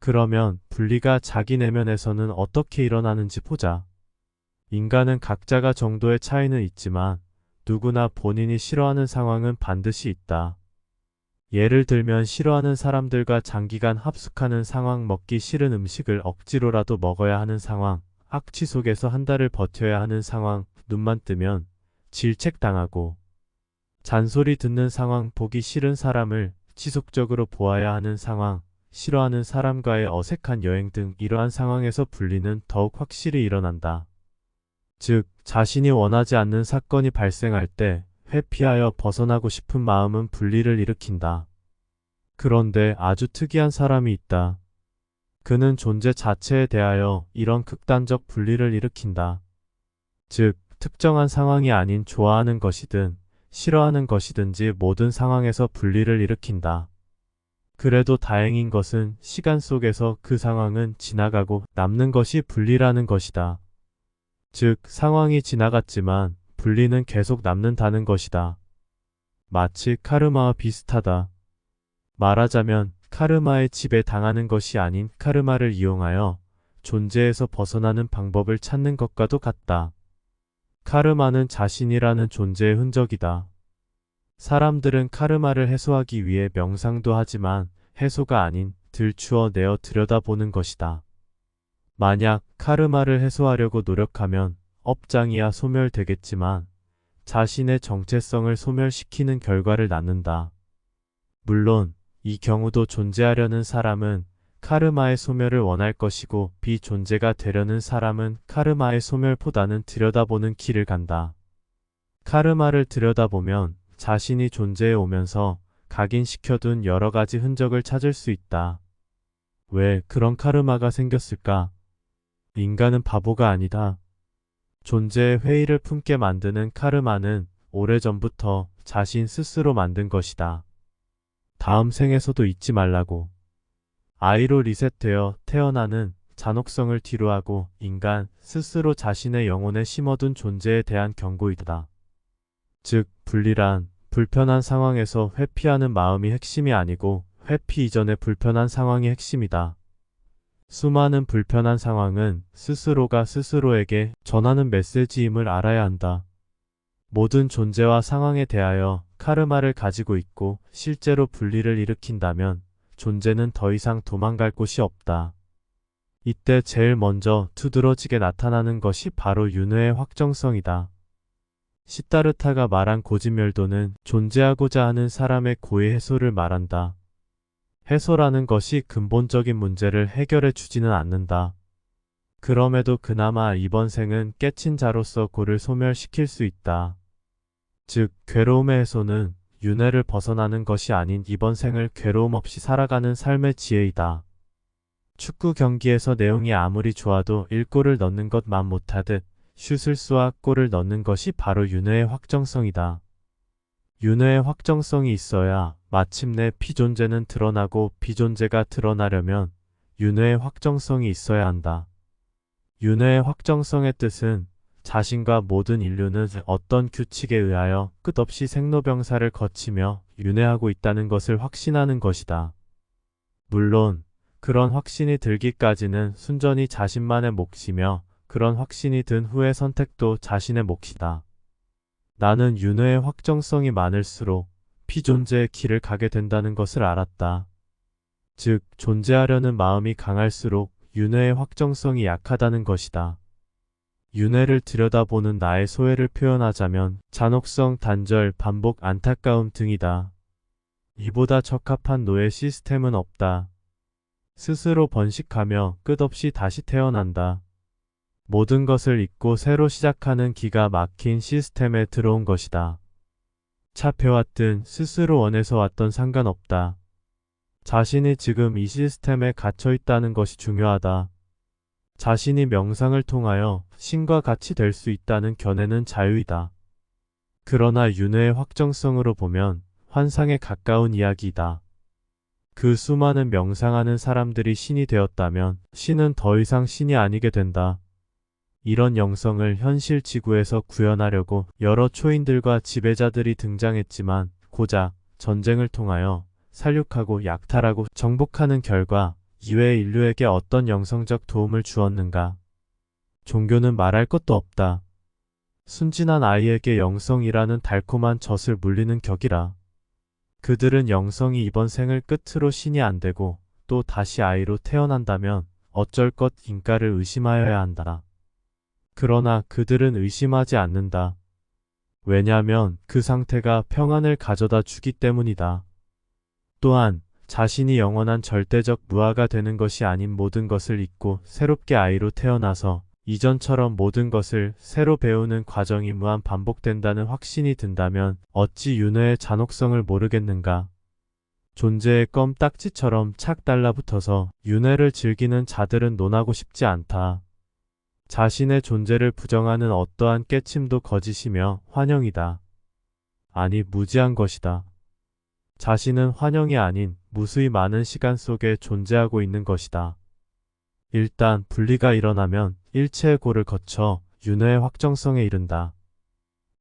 그러면 분리가 자기 내면에서는 어떻게 일어나는지 보자. 인간은 각자가 정도의 차이는 있지만 누구나 본인이 싫어하는 상황은 반드시 있다. 예를 들면 싫어하는 사람들과 장기간 합숙하는 상황, 먹기 싫은 음식을 억지로라도 먹어야 하는 상황, 악취 속에서 한 달을 버텨야 하는 상황, 눈만 뜨면 질책당하고 잔소리 듣는 상황, 보기 싫은 사람을 지속적으로 보아야 하는 상황, 싫어하는 사람과의 어색한 여행 등 이러한 상황에서 분리는 더욱 확실히 일어난다. 즉, 자신이 원하지 않는 사건이 발생할 때 회피하여 벗어나고 싶은 마음은 분리를 일으킨다. 그런데 아주 특이한 사람이 있다. 그는 존재 자체에 대하여 이런 극단적 분리를 일으킨다. 즉, 특정한 상황이 아닌 좋아하는 것이든 싫어하는 것이든지 모든 상황에서 분리를 일으킨다. 그래도 다행인 것은 시간 속에서 그 상황은 지나가고 남는 것이 분리라는 것이다. 즉, 상황이 지나갔지만 분리는 계속 남는다는 것이다. 마치 카르마와 비슷하다. 말하자면 카르마의 지배 당하는 것이 아닌 카르마를 이용하여 존재에서 벗어나는 방법을 찾는 것과도 같다. 카르마는 자신이라는 존재의 흔적이다. 사람들은 카르마를 해소하기 위해 명상도 하지만 해소가 아닌 들추어 내어 들여다보는 것이다. 만약 카르마를 해소하려고 노력하면 업장이야 소멸되겠지만 자신의 정체성을 소멸시키는 결과를 낳는다. 물론 이 경우도 존재하려는 사람은 카르마의 소멸을 원할 것이고 비존재가 되려는 사람은 카르마의 소멸보다는 들여다보는 길을 간다. 카르마를 들여다보면 자신이 존재해 오면서 각인시켜둔 여러 가지 흔적을 찾을 수 있다. 왜 그런 카르마가 생겼을까? 인간은 바보가 아니다. 존재의 회의를 품게 만드는 카르마는 오래전부터 자신 스스로 만든 것이다. 다음 생에서도 잊지 말라고. 아이로 리셋되어 태어나는 잔혹성을 뒤로하고 인간 스스로 자신의 영혼에 심어둔 존재에 대한 경고이다. 즉, 분리란 불편한 상황에서 회피하는 마음이 핵심이 아니고 회피 이전의 불편한 상황이 핵심이다. 수많은 불편한 상황은 스스로가 스스로에게 전하는 메시지임을 알아야 한다. 모든 존재와 상황에 대하여 카르마를 가지고 있고 실제로 분리를 일으킨다면 존재는 더 이상 도망갈 곳이 없다. 이때 제일 먼저 두드러지게 나타나는 것이 바로 윤회의 확정성이다. 시타르타가 말한 고진멸도는 존재하고자 하는 사람의 고의 해소를 말한다. 해소라는 것이 근본적인 문제를 해결해 주지는 않는다. 그럼에도 그나마 이번 생은 깨친 자로서 고를 소멸시킬 수 있다. 즉, 괴로움의 해소는 윤회를 벗어나는 것이 아닌 이번 생을 괴로움 없이 살아가는 삶의 지혜이다. 축구 경기에서 내용이 아무리 좋아도 1골을 넣는 것만 못하듯 슛을 쏘아 골을 넣는 것이 바로 윤회의 확정성이다. 윤회의 확정성이 있어야 마침내 피존재는 드러나고 비존재가 드러나려면 윤회의 확정성이 있어야 한다. 윤회의 확정성의 뜻은 자신과 모든 인류는 어떤 규칙에 의하여 끝없이 생로병사를 거치며 윤회하고 있다는 것을 확신하는 것이다. 물론 그런 확신이 들기까지는 순전히 자신만의 몫이며 그런 확신이 든 후의 선택도 자신의 몫이다. 나는 윤회의 확정성이 많을수록 피존재의 길을 가게 된다는 것을 알았다. 즉, 존재하려는 마음이 강할수록 윤회의 확정성이 약하다는 것이다. 윤회를 들여다보는 나의 소외를 표현하자면 잔혹성, 단절, 반복, 안타까움 등이다. 이보다 적합한 노예 시스템은 없다. 스스로 번식하며 끝없이 다시 태어난다. 모든 것을 잊고 새로 시작하는 기가 막힌 시스템에 들어온 것이다. 잡혀왔든 스스로 원해서 왔던 상관없다. 자신이 지금 이 시스템에 갇혀 있다는 것이 중요하다. 자신이 명상을 통하여 신과 같이 될 수 있다는 견해는 자유이다. 그러나 윤회의 확정성으로 보면 환상에 가까운 이야기이다. 그 수많은 명상하는 사람들이 신이 되었다면 신은 더 이상 신이 아니게 된다. 이런 영성을 현실 지구에서 구현하려고 여러 초인들과 지배자들이 등장했지만 고작 전쟁을 통하여 살육하고 약탈하고 정복하는 결과 이외에 인류에게 어떤 영성적 도움을 주었는가? 종교는 말할 것도 없다. 순진한 아이에게 영성이라는 달콤한 젖을 물리는 격이라. 그들은 영성이 이번 생을 끝으로 신이 안 되고 또 다시 아이로 태어난다면 어쩔 것 인가를 의심하여야 한다. 그러나 그들은 의심하지 않는다. 왜냐하면 그 상태가 평안을 가져다 주기 때문이다. 또한 자신이 영원한 절대적 무아가 되는 것이 아닌 모든 것을 잊고 새롭게 아이로 태어나서 이전처럼 모든 것을 새로 배우는 과정이 무한 반복된다는 확신이 든다면 어찌 윤회의 잔혹성을 모르겠는가? 존재의 껌딱지처럼 착 달라붙어서 윤회를 즐기는 자들은 논하고 싶지 않다. 자신의 존재를 부정하는 어떠한 깨침도 거짓이며 환영이다. 아니, 무지한 것이다. 자신은 환영이 아닌 무수히 많은 시간 속에 존재하고 있는 것이다. 일단 분리가 일어나면 일체의 고를 거쳐 윤회의 확정성에 이른다.